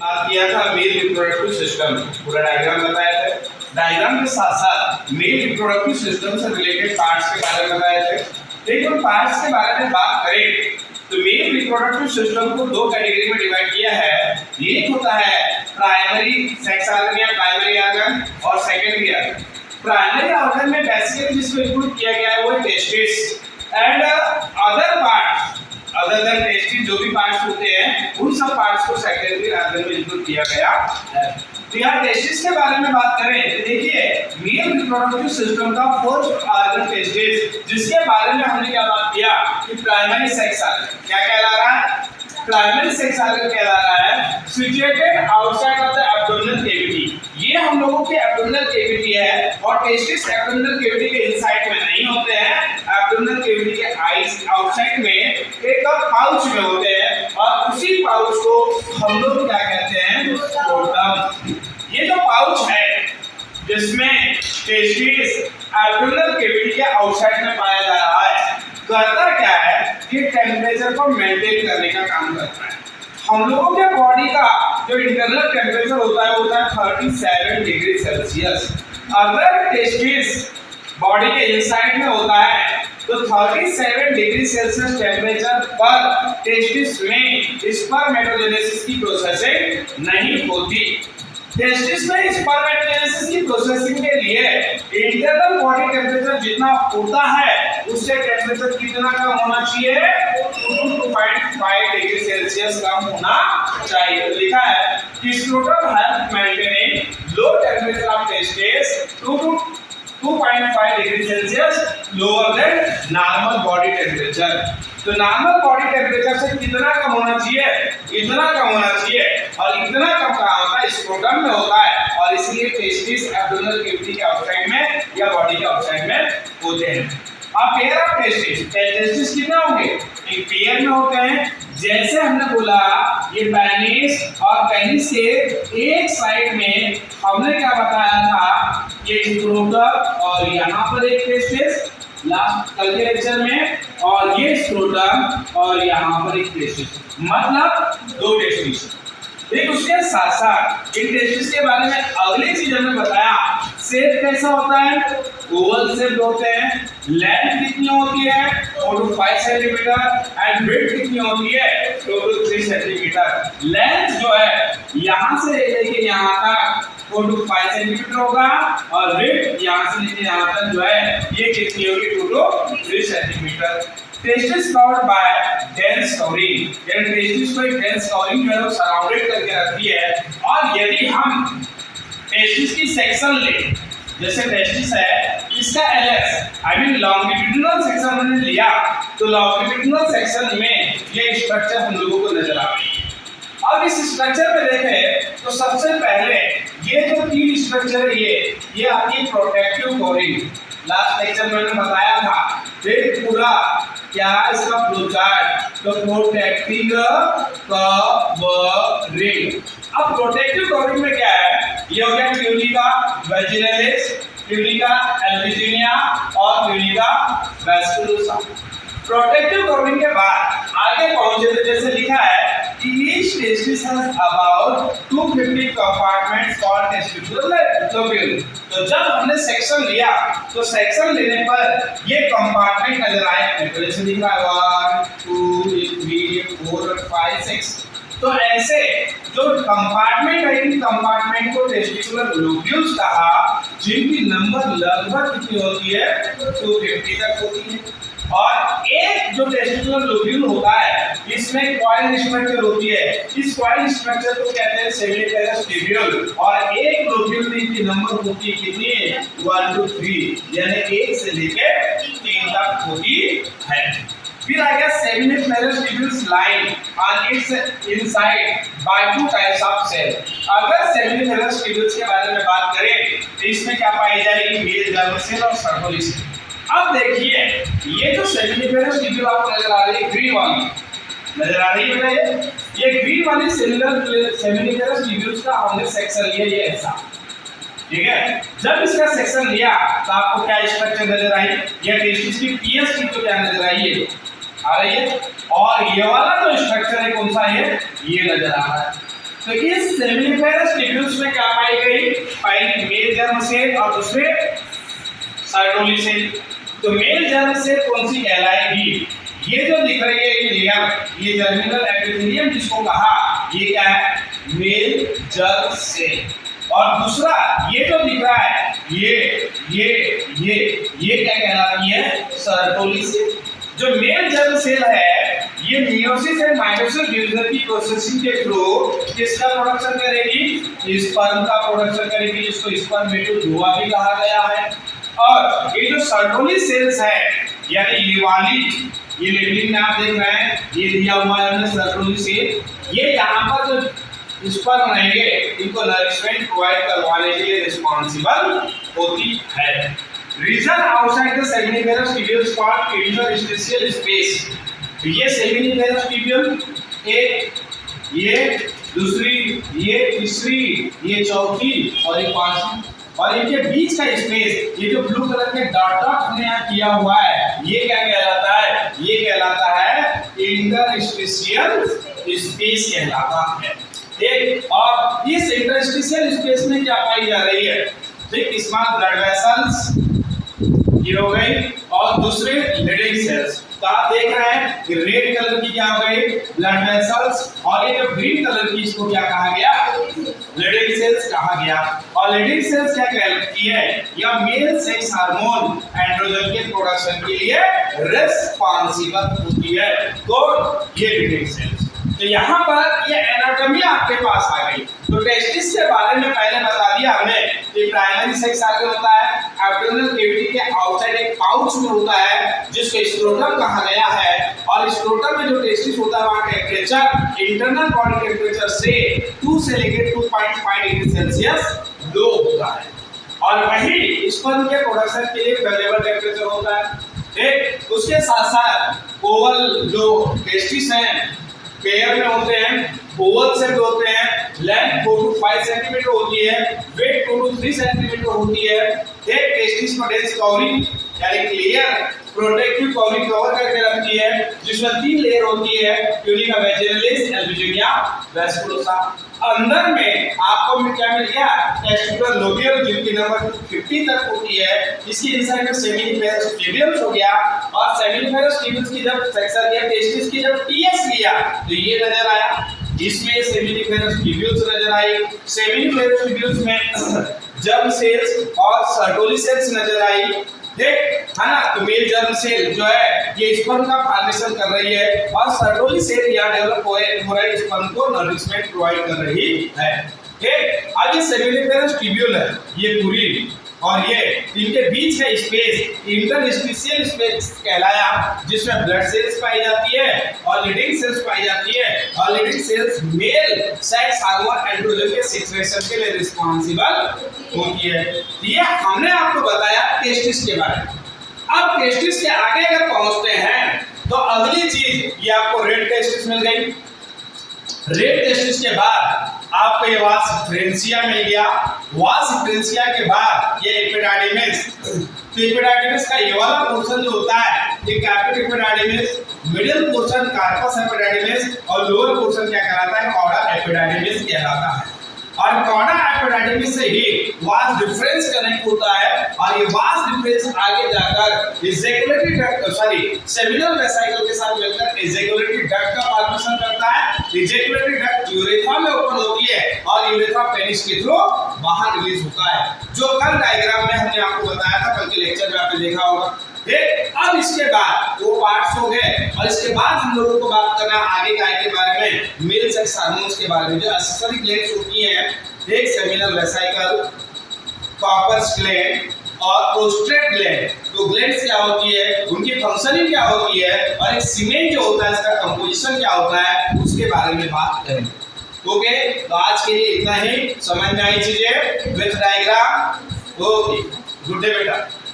बात किया था मेल रिप्रोडक्टिव सिस्टम, पूरा डायग्राम बताया था। डायग्राम के साथ साथ मेल रिप्रोडक्टिव सिस्टम से रिलेटेड पार्ट्स के बारे में बताए थे। लेकिन पार्ट्स के बारे में बात करें तो मेल रिप्रोडक्टिव सिस्टम को दो कैटेगरी में डिवाइड किया है। एक होता है प्राइमरी सेक्स ऑर्गन या प्राइमरी ऑर्गन और सेकेंडरी ऑर्गन। प्राइमरी ऑर्गन में बेसिकली जिसको इंक्लूड किया गया है वो है testis and other parts other than testis, जो भी पार्ट्स होते हैं उन सब पार्ट्स को सेकेंडरी ऑर्गन में इंक्लूड किया गया है। तो यहाँ टेस्टिस के बारे में बात करें तो देखिए मेल रिप्रोडक्टिव सिस्टम का फर्स्ट ऑर्गन टेस्टिस, जिसके बारे में हमने क्या बात किया कि प्राइमरी सेक्स ऑर्गन क्या कहला रहा है, प्राइमरी सेक्स ऑर्गन कहला रहा है situated outside of the abdominal cavity. ये हम लोगों के एब्डोमिनल कैविटी है और टेस्टिस एब्डोमिनल कैविटी के इनसाइड में नहीं होते हैं, एब्डोमिनल कैविटी के आउटसाइड में एक पाउच में होते हैं और उसी पाउच को हम लोग क्या कहते हैं, स्क्रोटम। ये जो पाउच है जिसमें टेस्टिस एब्डोमिनल कैविटी के आउटसाइड में पाया जा रहा है, करता क्या है कि टेम्परेचर को मेंटेन करने का काम करता है। हम लोगों के बॉडी का जो इंटरनल टेम्परेचर होता है वो होता है 37 डिग्री सेल्सियस। अगर टेस्टिस बॉडी के इनसाइड में होता है तो 37 डिग्री सेल्सियस टेम्परेचर पर टेस्टिस में स्पर्मेटोजेनेसिस की प्रोसेसिंग नहीं होती। टेस्टिस में स्पर्मेटोजेनेसिस की प्रोसेसिंग के लिए इंटरनल बॉडी टेम्परेचर जितना होता है उससे टेम्परेचर कितना कम होना चाहिए, 2.5 डिग्री सेल्सियस कम होना चाहिए। तो लिखा है कि scrotum help maintaining low temperature of testis 2.5 degree Celsius lower than normal body temperature. तो नॉर्मल बॉडी टेम्परेचर से कितना कम होना चाहिए, इतना कम होना चाहिए, और इतना कम कहाँ होता है, स्क्रोटम में होता है, और इसलिए टेस्टिस एब्डोमिनल कैविटी के आउटसाइड में या बॉडी के आउटसाइड में होते हैं। अब पेयर ऑफ टेस्टिस कितना होंगे, एक पेयर में होते हैं। जैसे हमने बोला ये पेनिस और पेनिस के एक साइड में हमने क्या बताया था, ये स्क्रोटम और यहाँ पर एक टेस्टिस लास्ट कल के लेक्चर में, और ये स्क्रोटम और यहाँ पर एक टेस्टिस, मतलब दो टेस्टिस। एक उसके साथ साथ इन टेस्टिस के बारे में अगली चीज हमने बताया, शेप कैसा होता है, ओवल शेप होते हैं, लेंथ कितनी होती है 4 to 5 सेंटीमीटर एंड विड्थ कितनी होती है 2 to 3 सेंटीमीटर। लेंथ जो है यहाँ से लेके यहाँ तक 4 to 5 सेंटीमीटर होगा और विड्थ यहाँ से लेके यहाँ तक जो है ये कितनी होगी 2 to 3 centimetre. Testis covered by dense covering, यानी टेस्टिस को एक डेंस कवरिंग जो है वो सराउंडेड करके रखती है। और यदि हम टेस्टिस की सेक्शन ले, जैसे टेस्टिस है इसका LS I mean longitudinal section हमने लिया, तो लॉन्गिट्यूडिनल सेक्शन में ये स्ट्रक्चर हम लोगों को नजर आ रही है। अब इस स्ट्रक्चर में देखें तो सबसे पहले ये जो तीन स्ट्रक्चर है ये आपकी प्रोटेक्टिव कवरिंग, लास्ट लेक्चर में मैंने बताया था। फिर पूरा क्या इसका फ्लोचार्ट, तो प्रोटेक्टिव कवरिंग। अब प्रोटेक्टिव कवरिंग में क्या है, ये हो गया ट्यूनिका वेजिनलिस, ट्यूनिका एल्बिजिनिया और ट्यूनिका वेस्कुलोसा। प्रोटेक्टिव कवरिंग के बाद आगे पहुंचे तो जैसे लिखा है कि each testis has about 250 compartments called testicular lobule. तो जब हमने सेक्शन लिया तो सेक्शन लेने पर ये कंपार्टमेंट नजर आए, जैसे लिखा है 1 2 3 4 5 6। तो ऐसे जो कंपार्टमेंट है इन कंपार्टमेंट को टेस्टिकुलर लोब्यूल्स कहा, जिनकी नंबर लगभग कितनी होती है 250 तक होती है। और एक जो टेस्टिकुलर लोब्यूल होता है इसमें कॉइल स्ट्रक्चर होती है, इस कॉइल स्ट्रक्चर को कहते हैं सेमिनिफेरस ट्यूब्यूल, और एक लोब्यूल में इनकी नंबर होती है कितनी 1 to 3, यानी 1 से लेकर 3 तक होती है। फिर आ गया seminiferous tubules line on its inside by 2 types of cell. अगर सेमिनिफेरस ट्यूब्यूल्स के बारे में बात करें तो इसमें क्या पाई जाएगी, मेल जर्म सेल और सर्कोली सेल। अब देखिए ये जो सेमिनिफेरस ट्यूब्यूल आपको नजर आ रही है, ग्रीन वाली नजर आ रही है, ये ग्रीन वाली सेलुलर सेमिनिफेरस ट्यूब्यूल्स का हमने सेक्शन लिया, ये ऐसा, ठीक है। जब इसका सेक्शन लिया तो आपको क्या स्ट्रक्चर नजर आई, ये टेस्टिस की पीएस की तो क्या नजर आई है, आ रही है, और ये वाला जो स्ट्रक्चर है कौन सा है, ये नजर आ रहा है। तो इस सेमिनिफेरस ट्यूब्यूल्स में क्या पाई गई? पहली मेल जर्म सेल और दूसरे सर्टोली सेल। तो मेल जर्म सेल कौन सी कहलाएगी? ये जो दिख रही है ये लेयर, ये जर्मिनल एपिथेलियम जिसको कहा, ये क्या है? Male germ cell. और दूसरा ये जो दिख रहा है ये क्या कहलाती है? Sertoli cell. जो मेल जर्म सेल है ये मियोसिस एंड माइटोसिस डिवीजन की प्रोसेसिंग के थ्रू किसका प्रोडक्शन करेगी? स्पर्म का प्रोडक्शन करेगी, जिसको स्पर्मेटोजोआ भी कहा गया है। और ये जो सर्टोली सेल्स है यानी ये वाली, ये लेबलिंग में आप देख रहे हैं, ये दिया हुआ है सर्टोली सेल, ये यहाँ पर जो स्पर्म रहेंगे इनको नरिशमेंट प्रोवाइड करवाने के लिए रिस्पॉन्सिबल होती है। Region outside the seminiferous tubules called interstitial space. ये सेमिनिफेरस ट्यूब्यूल, एक ये दूसरी, ये तीसरी, ये चौथी और ये पांचवी, और इनके बीच का स्पेस, ये जो ब्लू कलर के डॉट डॉट हमने यहाँ किया हुआ है, ये क्या कहलाता है? ये कहलाता है इंटरस्टिशियल स्पेस कहलाता है। एक और इस इंटरस्टिशियल स्पेस में क्या पाई जा रही है? ठीक, स्मॉल ब्लड वेसल्स ये हो गई, और दूसरे लीडिंग सेल्स। तो आप देख रहे हैं कि रेड कलर की क्या हो गई? ब्लड वेसल्स, और ये जो ग्रीन कलर की इसको क्या कहा गया? लीडिंग सेल्स कहा गया। और लीडिंग सेल्स क्या कहलाती है? या मेल सेक्स हार्मोन एंड्रोजन के प्रोडक्शन के लिए रिस्पांसिबल होती है। तो ये लीडिंग सेल्स। तो यहाँ पर ये एनाटॉमी आपके पास आ गई। तो टेस्टिस के बारे में पहले बता दिया हमने कि प्राइमरी सेक्स आगे होता है, एब्डोमिनल कैविटी के आउटसाइड एक पाउच में होता है जिसको स्क्रोटम कहा गया है। और स्क्रोटम में जो टेस्टिस होता है वहाँ टेम्परेचर इंटरनल बॉडी टेम्परेचर से 2 से लेकर 2.5 डिग्री सेल्सियस लो होता है। और वही स्पर्म के प्रोडक्शन के लिए फेवरेबल टेम्परेचर होता है। ठीक, उसके साथ साथ ओवल जो टेस्टिस हैं पेयर में होते हैं, ओवल सेट होते हैं, लेंथ 4 to 5 सेंटीमीटर होती है, वेट 2 to 3 सेंटीमीटर होती है। एक टेस्टिस को डेंस कवरिंग यानी क्लियर प्रोटेक्टिव कवरिंग कवर करके रखती है, जिसमें 3 लेयर होती है, ट्यूनिका वेजिनलिस, एल्बुजिनिया वेस्कुलोसा। अंदर में आपको क्या मिल गया? टेस्टिकुलर लोब्यूल जिनकी नंबर 50 तक होती है। इसकी इनसाइड में सेमिनिफेरस ट्यूब्यूल्स हो गया, और सेमिनिफेरस ट्यूब्यूल्स की जब सेक्शन लिया, टेस्टिस की जब टीएस लिया तो ये नजर आया, इसमें सेमिनिफेरस ट्यूब्यूल्स नजर आई। सेमिनिफेरस ट्यूब्यूल्स में जर्म सेल्स और सर्टोली सेल्स नजर आई। देख है ना, तो मेल जर्म सेल जो है ये स्पर्म का फॉर्मेशन कर रही है, और सर्टोली सेल यहाँ डेवलप हो रहा है, स्पर्म को नरिशमेंट प्रोवाइड कर रही है। ठीक, अब ये सेमिनिफेरस ट्यूब्यूल है ये पूरी, और ये इनके बीच का स्पेस इंटरस्टिशियल स्पेस कहलाया, जिसमें ब्लड सेल्स पाई जाती है और लीडिंग सेल्स पाई जाती है। और Leydig cells male sex hormone androgen के सिक्रेशन के लिए रिस्पांसिबल होती है। ये हमने आपको बताया टेस्टिस के बारे में। अब टेस्टिस के आगे अगर पहुंचते हैं तो अगली चीज ये आपको रेड टेस्टिस मिल गई। रेड टेस्टिस के बाद आपको ये वास फ्रेंसिया मिल गया। वास फ्रेंसिया के बाद ये एपिडाइडिमिस। तो एपिडाइडिमिस का ये वाला पोर्शन जो होता है ये कैपिटल एपिडाइडिमिस, मिडिल पोर्शन कार्पस एपिडाइडिमिस, और लोअर पोर्शन क्या कहलाता है? कॉडा एपिडाइडिमिस कहलाता है। और कॉडा एपिडाइडिमिस से ही वास डिफरेंस कनेक्ट होता है, और ये वास डिफरेंस आगे जाकर इजैकुलेटरी डक्ट सेमिनल वेसिकल के साथ मिलकर इजैकुलेटरी डक्ट का फॉर्मेशन करता है। इजैकुलेटरी डक्ट यूरेथ्रा में ओपन होती है और यूरेथ्रा पेनिस के थ्रू बाहर रिलीज होता है, जो कल डायग्राम में हमने आपको बताया था, कल के लेक्चर में आपने देखा होगा। ठीक, अब इसके बाद वो पार्ट्स हो गए, और इसके बाद हम लोगों को बात करना आगे काय के बारे में, मेल सेक्स हार्मोन्स के बारे में, जो एक्सेसरी ग्लैंड्स होती हैं। एक सेमिनल वेसिकल, कॉपर्स ग्लैंड और प्रोस्टेट ग्लैंड। तो ग्लैंड्स क्या होती है, उनकी फंक्शनिंग क्या होती है, और एक सीमेंट जो होता है इसका कंपोजिशन क्या होता है, उसके बारे में बात करेंगे। ओके, तो आज के लिए इतना ही। समझ में आई चीजें with diagram? Okay, good day बेटा।